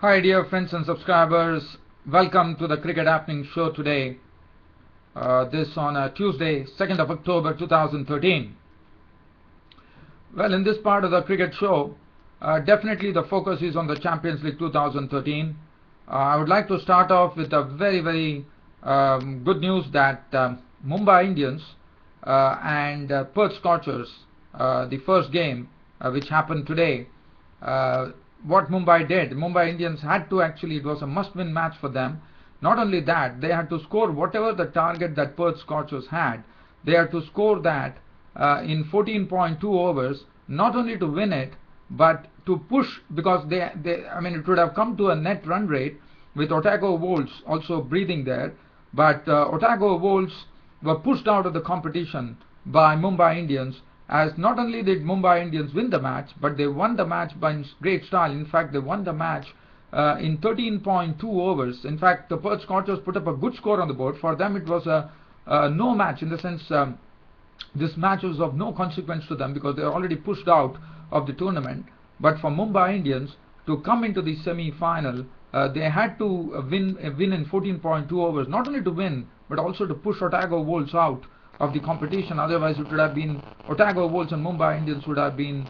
Hi dear friends and subscribers, welcome to the Cricket Happening show today. This on Tuesday, 2nd of October 2013. Well, in this part of the cricket show, definitely the focus is on the Champions League 2013. I would like to start off with a very good news that Mumbai Indians and Perth Scorchers, the first game which happened today, what Mumbai did, Mumbai Indians had to it was a must-win match for them. Not only that, they had to score whatever the target that Perth Scorchers had. They had to score that in 14.2 overs, not only to win it, but to push, because it would have come to a net run rate with Otago Volts also breathing there. But Otago Volts were pushed out of the competition by Mumbai Indians, as not only did Mumbai Indians win the match, but they won the match by great style. In fact, they won the match in 13.2 overs. In fact, the Perth Scorchers put up a good score on the board. For them, it was a no match, in the sense this match was of no consequence to them because they were already pushed out of the tournament. But for Mumbai Indians to come into the semi-final, they had to win in 14.2 overs, not only to win, but also to push Otago Volts out of the competition. Otherwise, it would have been Otago Volts and Mumbai Indians would have been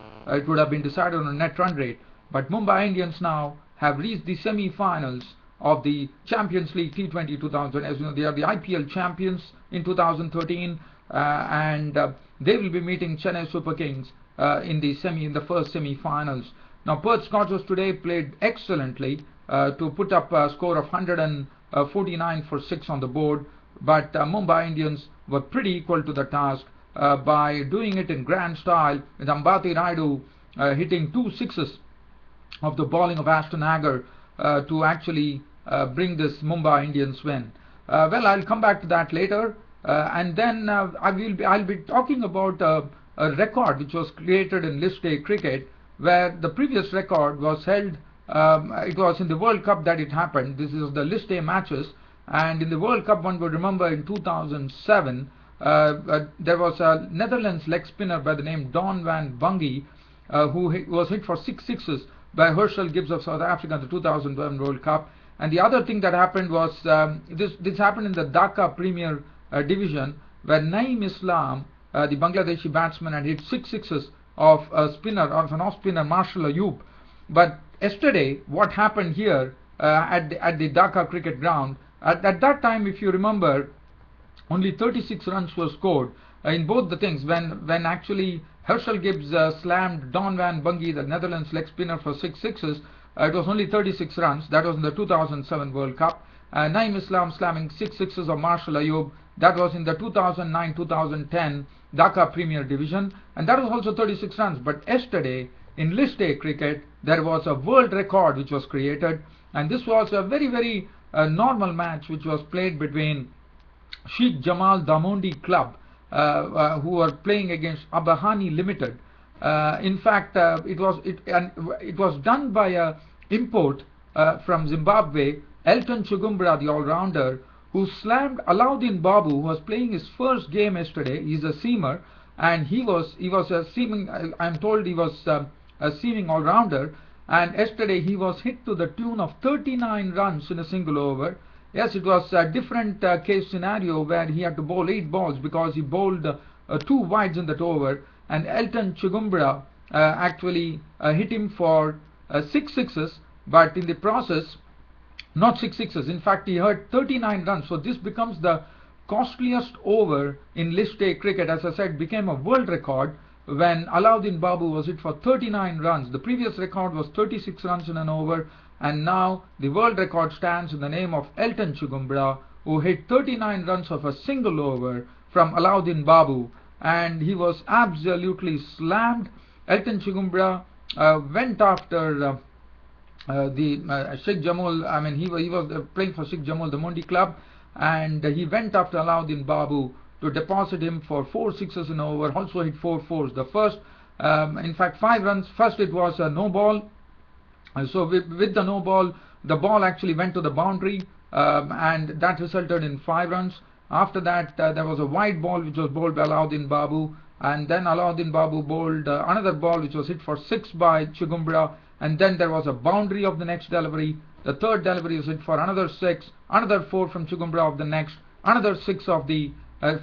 decided on a net run rate. But Mumbai Indians now have reached the semi-finals of the Champions League T20 2000. As you know, they are the IPL champions in 2013, and they will be meeting Chennai Super Kings in the first semi-finals. Now, Perth Scorchers today played excellently to put up a score of 149 for 6 on the board. But Mumbai Indians were pretty equal to the task by doing it in grand style, with Ambati Rayudu hitting 2 sixes of the bowling of Ashton Agar to actually bring this Mumbai Indians win. Well, I'll come back to that later, and then I'll be talking about a record which was created in list A cricket, where the previous record was held. It was in the World Cup that it happened. This is the list A matches. And in the World Cup, one would remember in 2007, there was a Netherlands leg spinner by the name Don van Bungie, who was hit for 6 sixes by Herschel Gibbs of South Africa in the 2001 World Cup. And the other thing that happened was, this happened in the Dhaka Premier division, where Naeem Islam, the Bangladeshi batsman, had hit 6 sixes of a spinner, of an off-spinner, Marshall Ayub. But yesterday, what happened here at the Dhaka cricket ground, at that time, if you remember, only 36 runs were scored in both the things. When actually Herschel Gibbs slammed Don van Bungie, the Netherlands leg spinner, for 6 sixes, it was only 36 runs. That was in the 2007 World Cup. Naeem Islam slamming 6 sixes of Marshall Ayub, that was in the 2009-2010 Dhaka Premier division, and that was also 36 runs. But yesterday, in list A cricket, there was a world record which was created, and this was a very normal match which was played between Sheikh Jamal Damondi Club, who were playing against Abahani Limited. In fact, it was done by a import from Zimbabwe, Elton Chigumbura, the all-rounder, who slammed Alauddin Babu, who was playing his first game yesterday. He's a seamer, and he was a seaming. I'm told he was a seaming all-rounder. And yesterday he was hit to the tune of 39 runs in a single over. Yes, it was a different case scenario where he had to bowl 8 balls because he bowled 2 wides in that over. And Elton Chigumbura actually hit him for 6 sixes, but in the process, not 6 sixes. In fact, he hurt 39 runs. So this becomes the costliest over in list A cricket. As I said, became a world record when Alauddin Babu was hit for 39 runs. The previous record was 36 runs in an over, and now the world record stands in the name of Elton Chigumbura, who hit 39 runs of a single over from Alauddin Babu, and he was absolutely slammed. Elton Chigumbura went after the Sheikh Jamal. He was playing for Sheikh Jamal Damondi Club, and he went after Alauddin Babu to deposit him for 4 sixes in over, also hit 4 fours. The first, in fact, 5 runs. First it was a no ball, so with the no ball, the ball actually went to the boundary, and that resulted in 5 runs. After that, there was a wide ball which was bowled by Alauddin Babu, and then Alauddin Babu bowled another ball which was hit for 6 by Chigumbura, and then there was a boundary of the next delivery. The third delivery is hit for another 6, another 4 from Chigumbura of the next, another 6 of the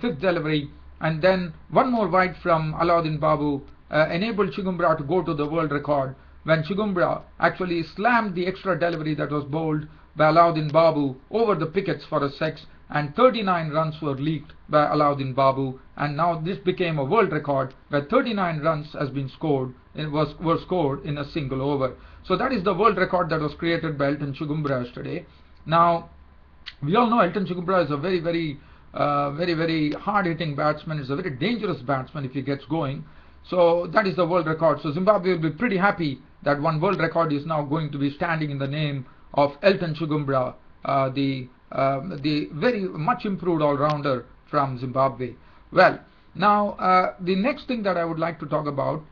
fifth delivery, and then one more wide from Alauddin Babu enabled Chigumbura to go to the world record when Chigumbura actually slammed the extra delivery that was bowled by Alauddin Babu over the wickets for a 6, and 39 runs were leaked by Alauddin Babu, and now this became a world record where 39 runs has been scored. Were scored in a single over. So that is the world record that was created by Elton Chigumbura yesterday. Now, we all know Elton Chigumbura is a very hard-hitting batsman. He's a very dangerous batsman if he gets going. So that is the world record. So Zimbabwe will be pretty happy that one world record is now going to be standing in the name of Elton Chigumbura, the very much improved all-rounder from Zimbabwe. Well, now the next thing that I would like to talk about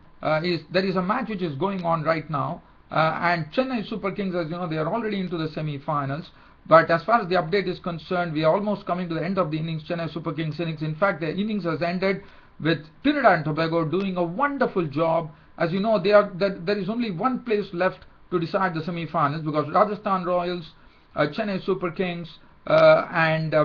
is there is a match which is going on right now, and Chennai Super Kings, as you know, they are already into the semi-finals. But as far as the update is concerned, we are almost coming to the end of the innings, Chennai Super Kings innings. In fact, the innings has ended with Trinidad and Tobago doing a wonderful job. As you know, there is only one place left to decide the semi-finals, because Rajasthan Royals, Chennai Super Kings, and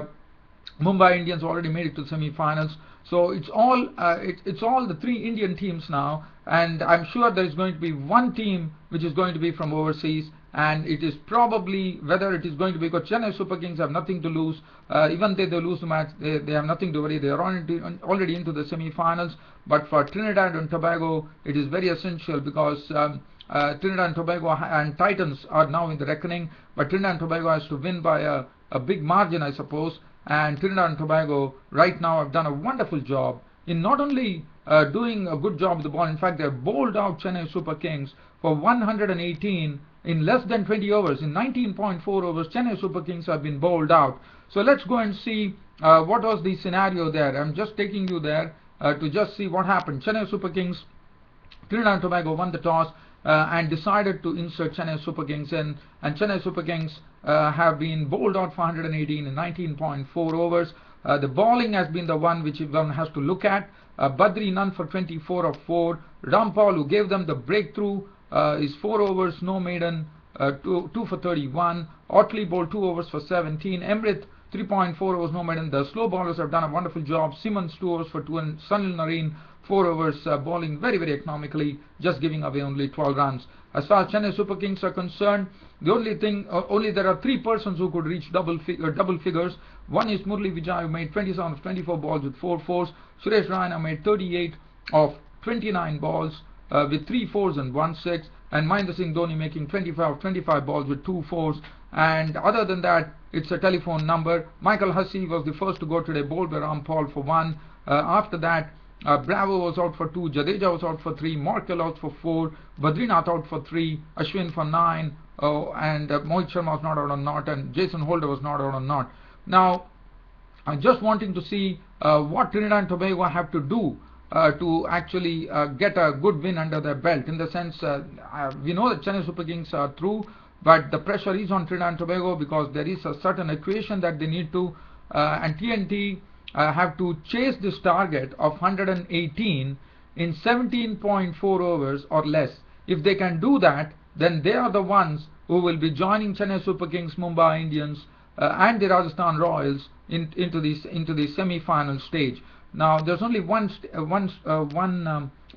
Mumbai Indians already made it to the semi-finals. So it's all the 3 Indian teams now, and I'm sure there is going to be one team which is going to be from overseas, and it is probably whether it is going to be, because Chennai Super Kings have nothing to lose. Even if they lose the match, they have nothing to worry. They are already into the semi-finals. But for Trinidad and Tobago, it is very essential, because Trinidad and Tobago and Titans are now in the reckoning, but Trinidad and Tobago has to win by a big margin, I suppose. And Trinidad and Tobago right now have done a wonderful job in not only doing a good job with the ball. In fact, they have bowled out Chennai Super Kings for 118 in less than 20 overs. In 19.4 overs, Chennai Super Kings have been bowled out. So let's go and see what was the scenario there. I'm just taking you there to just see what happened. Chennai Super Kings, Trinidad and Tobago won the toss and decided to insert Chennai Super Kings in, and Chennai Super Kings have been bowled out for 118 in 19.4 overs. The bowling has been the one which one has to look at. Badri none for 24 of 4. Rampal, who gave them the breakthrough, is 4 overs, no maiden, 2 for 31. Otley bowled 2 overs for 17. Emrit 3.4 overs, no maiden. The slow bowlers have done a wonderful job. Simmons 2 overs for 2, and Sunil Narine 4 overs, bowling very economically, just giving away only 12 runs. As far as Chennai Super Kings are concerned, the only thing, only there are 3 persons who could reach double figures. One is Murli Vijay, who made 27 of 24 balls with 4 fours. Suresh Raina made 38 of 29 balls with 3 fours and 1 6. And Mahendra Singh Dhoni making 25 of 25 balls with 2 fours. And other than that, it's a telephone number. Michael Hussey was the first to go today, bowled by Rampal for 1. After that, Bravo was out for 2, Jadeja was out for 3, Morkel out for 4, Badrinath out for 3, Ashwin for 9, and Mohit Sharma was not out on naught, and Jason Holder was not out on naught. Now, I'm just wanting to see what Trinidad and Tobago have to do to actually get a good win under their belt. In the sense, we know that Chennai Super Kings are through, but the pressure is on Trinidad and Tobago, because there is a certain equation that they need to, and TNT have to chase this target of 118 in 17.4 overs or less. If they can do that, then they are the ones who will be joining Chennai Super Kings, Mumbai Indians, and the Rajasthan Royals into the semi-final stage. Now, there's only one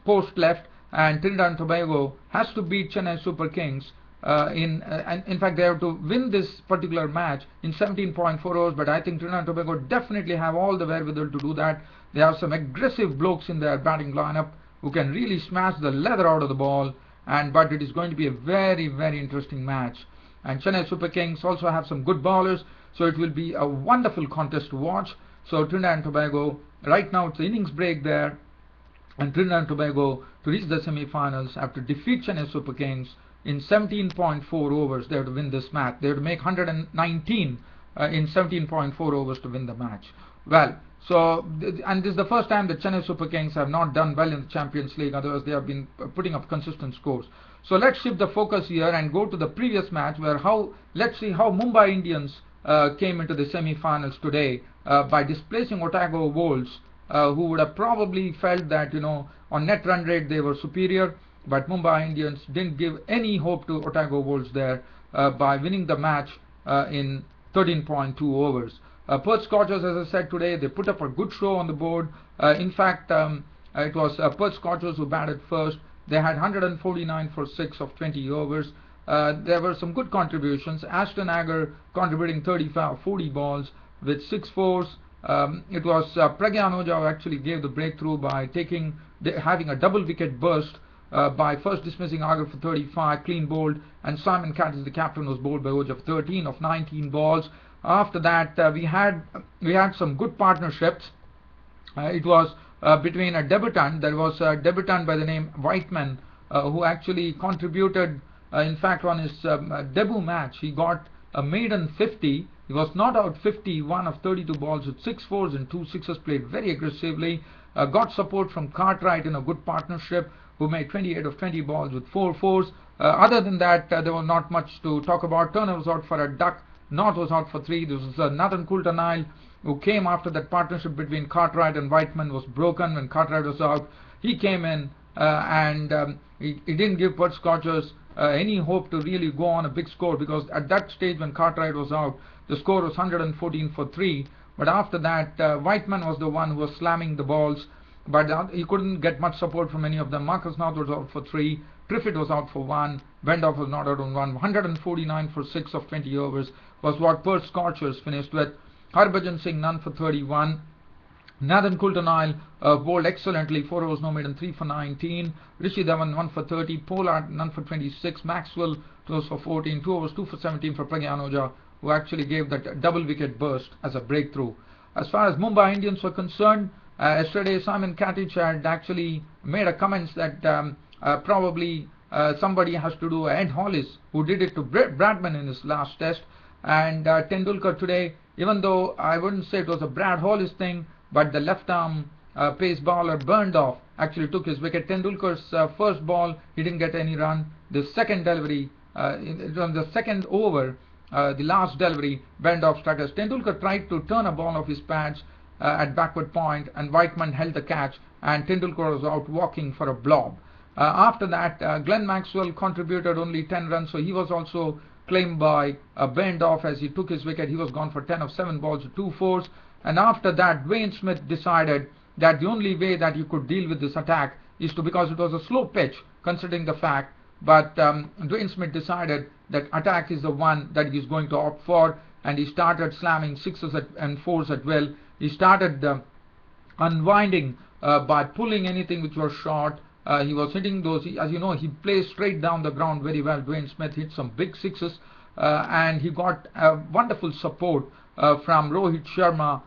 post left, and Trinidad and Tobago has to beat Chennai Super Kings. In fact, they have to win this particular match in 17.4 overs, but I think Trinidad and Tobago definitely have all the wherewithal to do that. They have some aggressive blokes in their batting lineup who can really smash the leather out of the ball, but it is going to be a very interesting match. And Chennai Super Kings also have some good bowlers, so it will be a wonderful contest to watch. So Trinidad and Tobago, right now it's the innings break there, and Trinidad and Tobago, to reach the semi-finals, have to defeat Chennai Super Kings in 17.4 overs. They have to win this match. They have to make 119 in 17.4 overs to win the match. Well, so, and this is the first time that Chennai Super Kings have not done well in the Champions League. Otherwise, they have been putting up consistent scores. So let's shift the focus here and go to the previous match, where let's see how Mumbai Indians came into the semi-finals today by displacing Otago Volts, who would have probably felt that, on net run rate they were superior. but Mumbai Indians didn't give any hope to Otago Volts there by winning the match in 13.2 overs. Perth Scorchers, as I said today, they put up a good show on the board. In fact, it was Perth Scorchers who batted first. They had 149 for 6 of 20 overs. There were some good contributions. Ashton Agar contributing 40 balls with 6 fours. It was Pragyan Ojha who actually gave the breakthrough by having a double wicket burst by first dismissing Agar for 35, clean bowled, and Simon Catters, the captain, was bowled by Ojha for 13 of 19 balls. After that, we had some good partnerships. It was between a debutant. There was a debutant by the name Whiteman who actually contributed. In fact, on his debut match, he got a maiden 50. He was not out 51 of 32 balls with 6 fours and 2 sixes, played very aggressively. Got support from Cartwright in a good partnership, who made 28 of 20 balls with 4 fours. Other than that, there was not much to talk about. Turner was out for a duck. North was out for 3. This was Nathan Coulter-Nile, who came after that partnership between Cartwright and Whiteman was broken. When Cartwright was out, he came in and he didn't give Perth Scorchers any hope to really go on a big score, because at that stage when Cartwright was out, the score was 114 for 3. But after that, Whiteman was the one who was slamming the balls, but he couldn't get much support from any of them. Marcus North was out for 3. Triffitt was out for 1. Bendorf was not out on 1. 149 for 6 of 20 overs was what Perth Scorchers finished with. Harbhajan Singh none for 31. Nathan Coulter-Nile bowled excellently, 4 overs no maiden, 3 for 19. Rishi Dhawan 1 for 30. Pollard none for 26. Maxwell 2 overs for 14. 2 overs 2 for 17 for Pragyan Ojha, who actually gave that double wicket burst as a breakthrough. As far as Mumbai Indians were concerned, yesterday Simon Catters had actually made a comment that probably somebody has to do Ed Hollis, who did it to Bradman in his last test. And Tendulkar today, even though I wouldn't say it was a Brad Hollis thing, but the left arm pace bowler Bendorf actually took his wicket. Tendulkar's first ball, he didn't get any run. The second delivery, on the second over, the last delivery, Bendorf struck us. Tendulkar tried to turn a ball off his pads at backward point, and Whiteman held the catch, and Tendulkar was out walking for a blob. After that, Glenn Maxwell contributed only 10 runs, so he was also claimed by Bendorf as he took his wicket. He was gone for 10 of 7 balls with 2 fours. And after that, Dwayne Smith decided that the only way that you could deal with this attack is to, because it was a slow pitch, considering the fact, but Dwayne Smith decided that attack is the one that he's going to opt for, and he started slamming 6s and 4s at will. He started unwinding by pulling anything which was short. He was hitting those, as you know, he plays straight down the ground very well. Dwayne Smith hit some big 6s, and he got wonderful support from Rohit Sharma,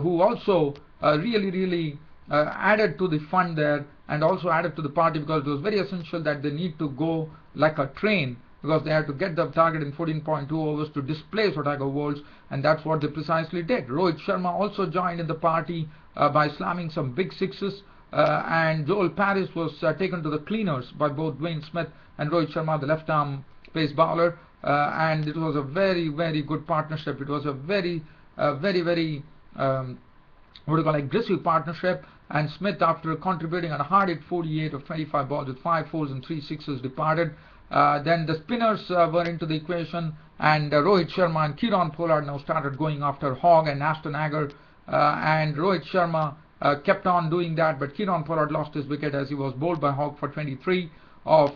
who also really added to the fun there, and also added to the party, because it was very essential that they need to go like a train, because they had to get the target in 14.2 overs to displace Otago Volts, and that's what they precisely did. Rohit Sharma also joined in the party by slamming some big 6s, and Joel Paris was taken to the cleaners by both Dwayne Smith and Rohit Sharma, the left arm pace bowler, and it was a very good partnership. It was a very aggressive partnership. And Smith, after contributing on a hard hit 48 of 25 balls with 5 fours and 3 sixes, departed. Then the spinners were into the equation, and Rohit Sharma and Kieron Pollard now started going after Hogg and Ashton Agar, and Rohit Sharma kept on doing that, but Kieron Pollard lost his wicket as he was bowled by Hogg for 23 of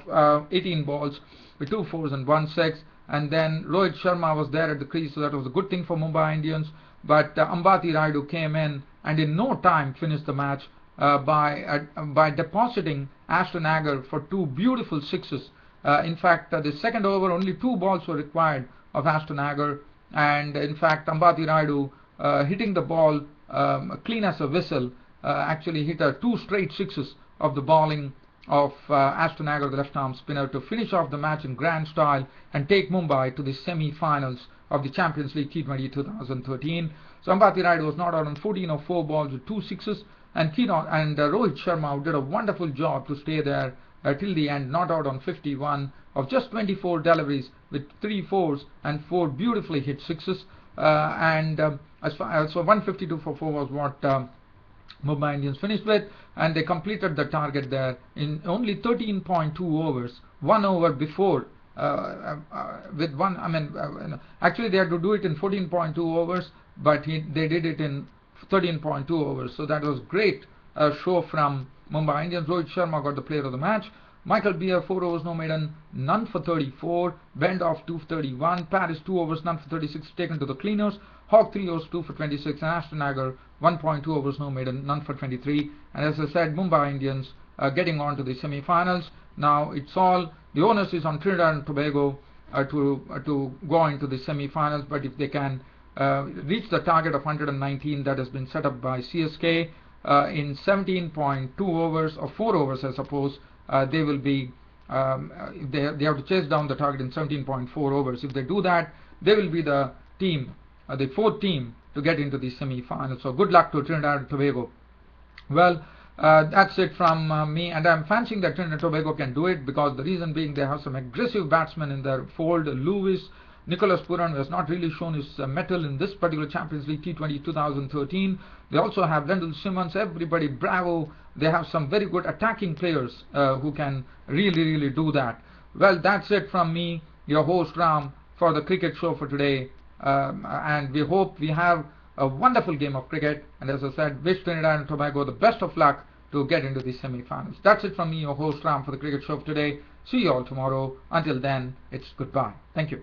18 balls with 2 fours and 1 6. And then Rohit Sharma was there at the crease, so that was a good thing for Mumbai Indians. But Ambati Rayudu came in and in no time finished the match by depositing Ashton Agar for 2 beautiful 6s. In fact, the second over, only 2 balls were required of Ashton Agar, and in fact Ambati Rayudu hitting the ball clean as a whistle, actually hit 2 straight 6s of the bowling of Ashton Agar, the left arm spinner, to finish off the match in grand style and take Mumbai to the semi-finals of the Champions League T20 2013. So Ambati Rayudu was not out on 14 of 4 balls with 2 6s, and Rohit Sharma, who did a wonderful job to stay there till the end, not out on 51 of just 24 deliveries with 3 fours and 4 beautifully hit 6s. So 152 for 4 was what Mumbai Indians finished with, and they completed the target there in only 13.2 overs, 1 over before. With one, actually they had to do it in 14.2 overs, but they did it in 13.2 overs. So that was great show from Mumbai Indians. Rohit Sharma got the player of the match. Michael Beer, 4 overs, no maiden, none for 34. Bendoff, 2 for 31. Paris, 2 overs, none for 36, taken to the cleaners. Hawk, 3 overs, 2 for 26. And Ashton Agar, 1.2 overs, no maiden, none for 23. And as I said, Mumbai Indians getting on to the semi-finals. Now it's all, the onus is on Trinidad and Tobago to go into the semi-finals. But if they can reach the target of 119 that has been set up by CSK in 17.2 overs, or 4 overs I suppose, they will be, they have to chase down the target in 17.4 overs. If they do that, they will be the team, the 4th team to get into the semi-finals. So good luck to Trinidad and Tobago. Well, that's it from me, and I'm fancying that Trinidad and Tobago can do it, because the reason being they have some aggressive batsmen in their fold. Lewis, Nicholas Puran has not really shown his mettle in this particular Champions League T20 2013. They also have Wendell Simmons, everybody, bravo. They have some very good attacking players who can really do that. Well, that's it from me, your host Ram, for the cricket show for today. And we hope we have a wonderful game of cricket. And as I said, wish Trinidad and Tobago the best of luck to get into the semi-finals. That's it from me, your host Ram, for the cricket show for today. See you all tomorrow. Until then, it's goodbye. Thank you.